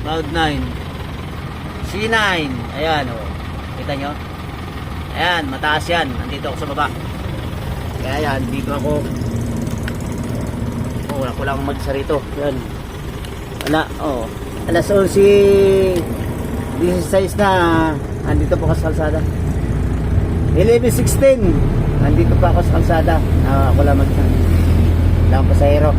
Cloud9. C9. Ayan, oh. Kita nyo? Ayan, mataas yan. Nandito ako sa baba. Kaya yan, dito ako. Oh, wala ko lang mag-isa rito. Yan. Wala, oh. Alas 11:16 na. Nandito po ako sa kalsada. 11:16. Nandito pa ako sa kalsada. Ako lang mag-isa. Wala akong pasahero.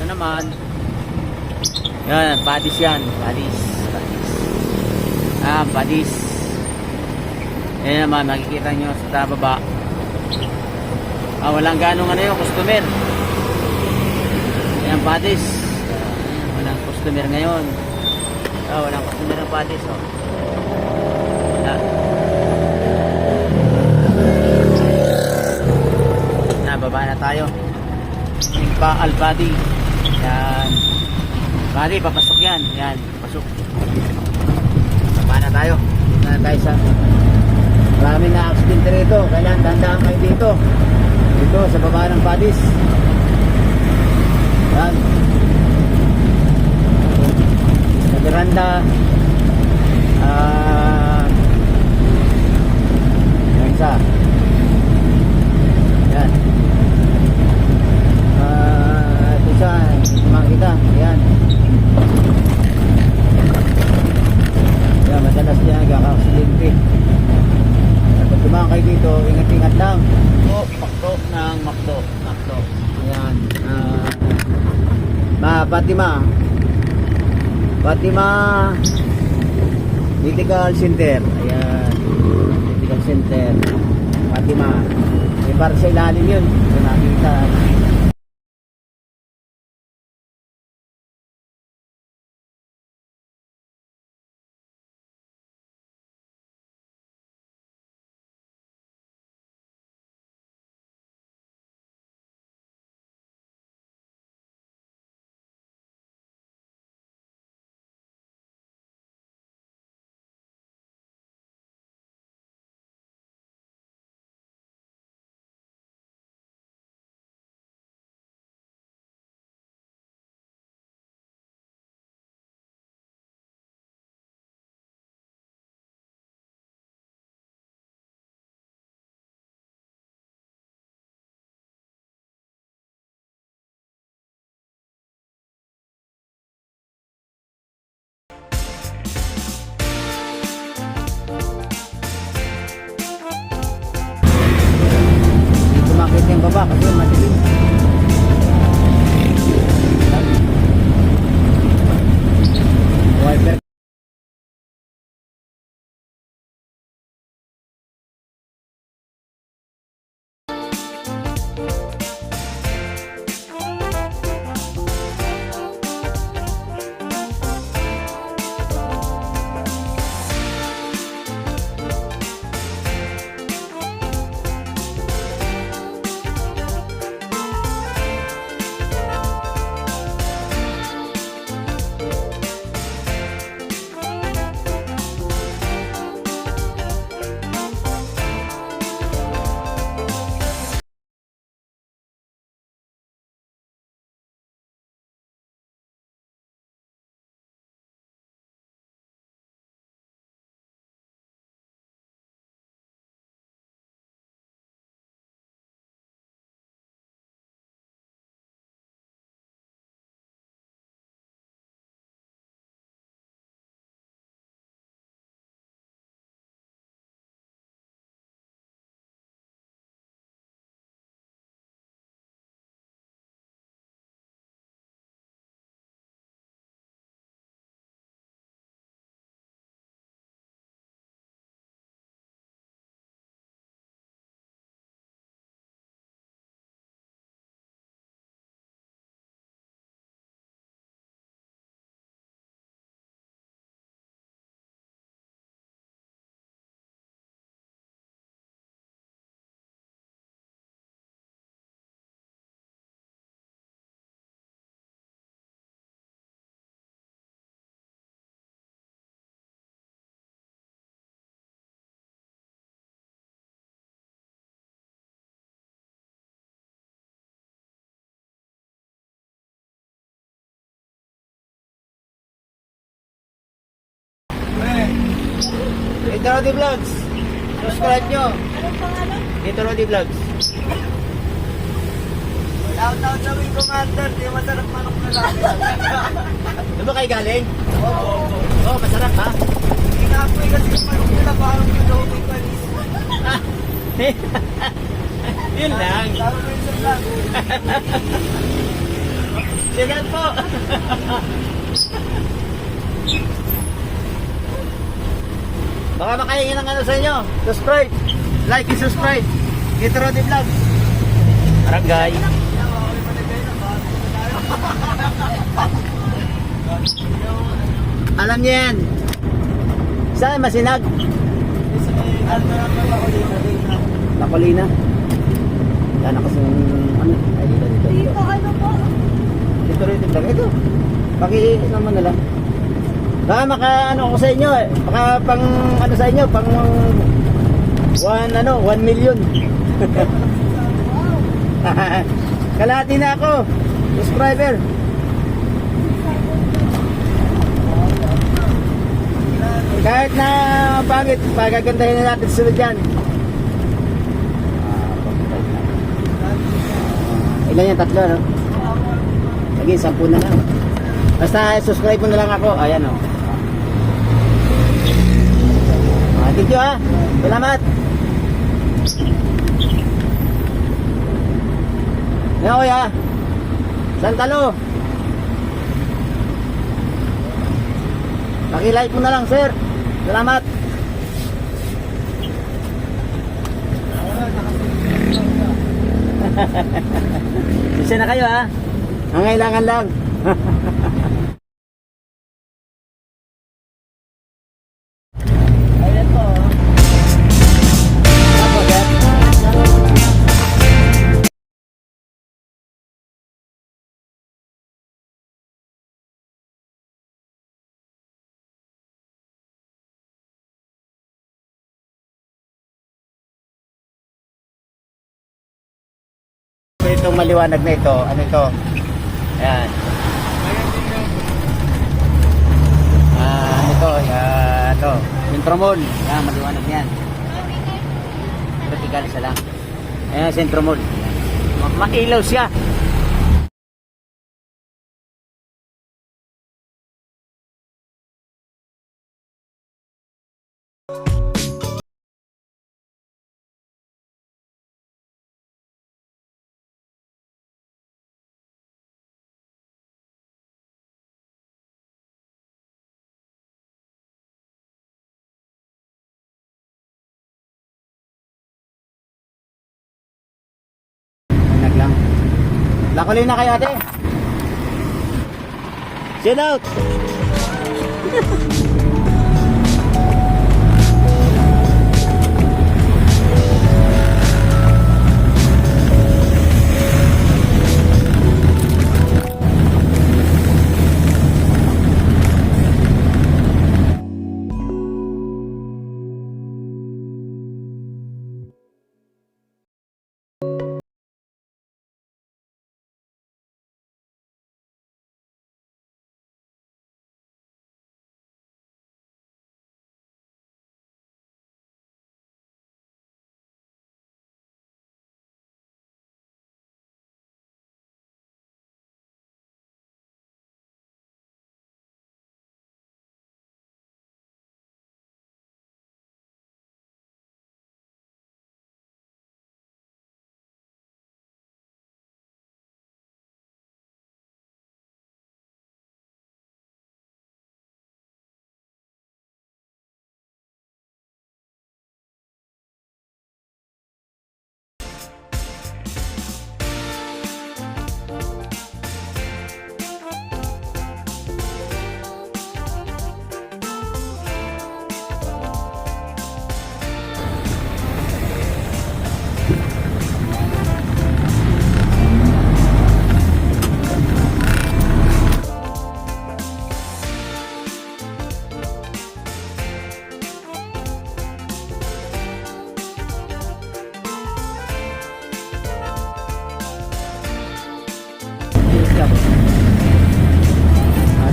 Ito naman. Yan, padis yan. Padis. Padis. Yan naman, makikita nyo sa baba. Walang ganong yung customer. Yan, padis. Walang customer ngayon. Walang customer ng padis. Wala. Baba na tayo. Impa Albadi. Yan. Bali, papasok yan. Yan, pasok. Baba na tayo. Na tayo sa maraming na accident rito. Kailangan dandaan kayo dito. Dito sa baba ng Padis. Yan. Sa veranda. Yan isa. Yan. Ito siya, makita. Yan. Yan, madalas niya nagkaka-aksidente. Pag dumaan kayo dito, ingat-ingat lang. Makdo ng Makdo. Yan. Fatima Medical Center. Ayan. Medical Center. Fatima. May parang sa ilalim yun. So nakita. Makita yung baba kasi madilim. Wiper. Dito Rodi Vlogs. Subscribe nyo. Anong pangalan? Dito Rodi Vlogs. Shout-out sa Wing Commander, di masarap manok na lang. Ano ba kayo galing? Oo, masarap ha? Inapoy kasi yung manok nila, parang yung lobing panis. Yun lang. Sabi ko yung vlog. Sigan po. Baka makaingin ang ano sa inyo. Subscribe. Like and subscribe. Dito Rodi Vlogs. Barangay. Alam niyo yan. Saan? Masinag? Takolina. Yan ako sa ano? Ay, dito. Dito ano po? Dito rin lang. Ito. Naman na lang. Baka ano ako sa inyo eh. Baka pang ano sa inyo, pang 1 million. Kalahati na ako. Subscriber. Kahit na pangit, pagagandahin na natin sunod yan. Ilan yan? 3, no? Lagi, 10 na lang. Basta subscribe mo na lang ako. Ayan, o. Thank you, ha. Salamat. Yan, kuya. Santalo. Paki-like mo na lang, sir. Salamat. Isa na kayo, ha. Ang kailangan lang. Ayan po. Tapos, sir. Itong maliwanag na ito, ano ito? Ayan. Ito, ito. Centromol. Ayan, maliwanag yan. Vertical siya lang. Ayan, Centromol. Mailaw siya. Lang. Lakuli na kayo, ate. Sit out.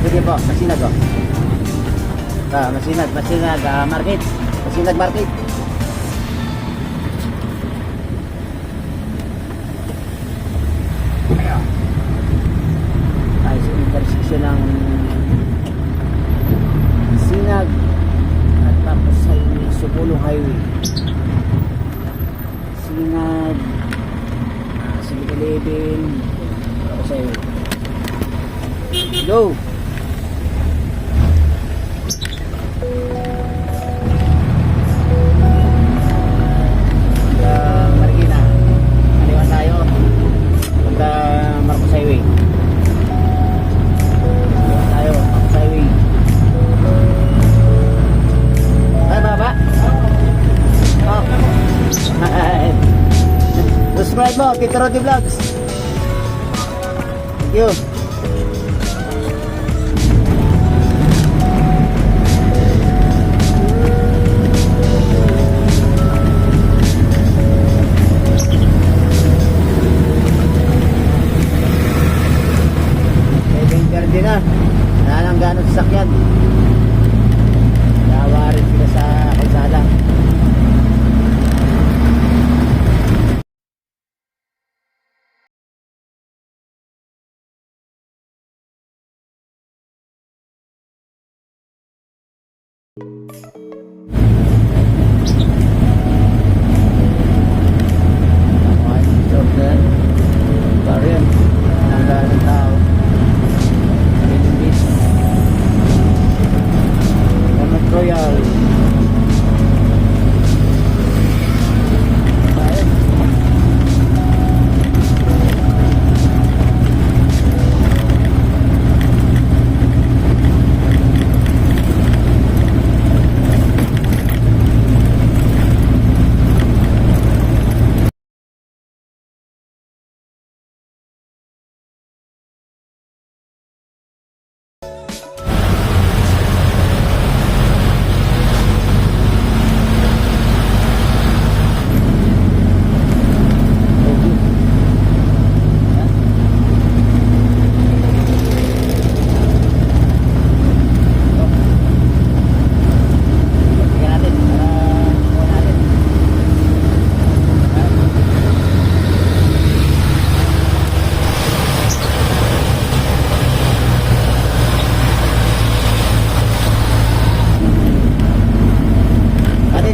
Sige po, Masinag, oh. Masinag, market. Sinag Market. Tayo sa intersection ng Sinag at tapos ay Subulong Highway. Sinag 7-Eleven tapos ay go. Marikina kaliwa tayo punta Marcos Highway. Kaliwa tayo Marcos Highway. Ay baba oh. Subscribe mo Tito Roddy Vlogs. Thank you. Hindi na. Wala nang gano'ng sasakyan. Yawa rin sila sa kalsada. Pariyan. Ang gano'ng tao. Royal. Ayan.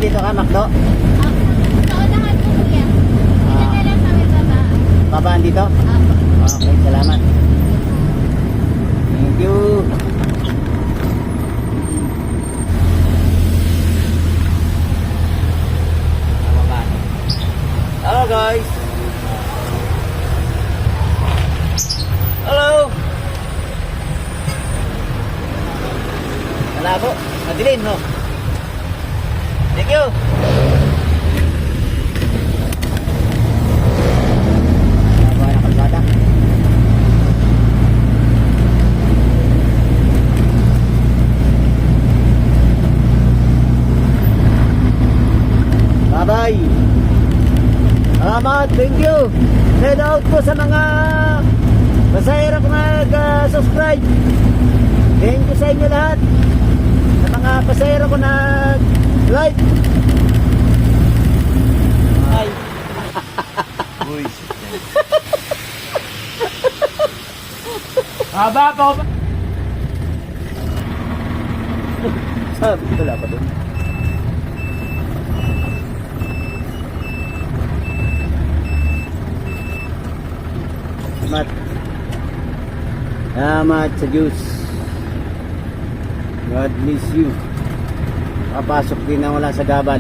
Dito ka, Makdo? Kaunahan ko kuya. Dito na lang sa may baba. Babaan dito? Apo. Okay, salamat. Thank you. Hello guys. Hello. Malabo. Madilim, no? Thank you. Baba na kalsada. Bye-bye. Salamat. Thank you. Shout out po sa mga pasahero ko nag-subscribe. Thank you sa inyo lahat. Sa mga pasahero ko nag-like. Ay. Uy. Haba pa ba? Sabi, wala pa doon. Salamat. Salamat sa Diyos. God bless you. Papasok din na wala sa gabal.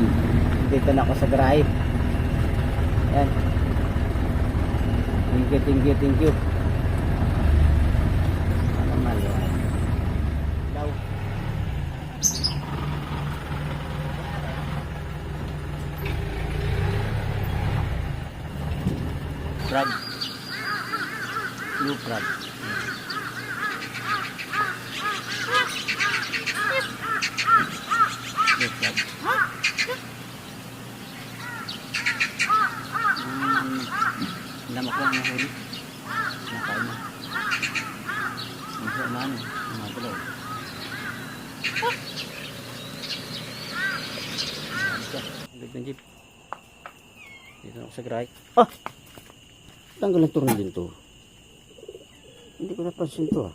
Dito na ako sa garahe. Yan. Thank you, thank you, thank you. Normal yan. Daw. Frog. Blue frog. Blue frog. Lamak lang ang huli. Nakain na. Ang siya umano. Umagalaw. ng jeep. Dito na ako sa gray. Ah! Tanggal ang tornilyo to. Hindi ko napansin to ah.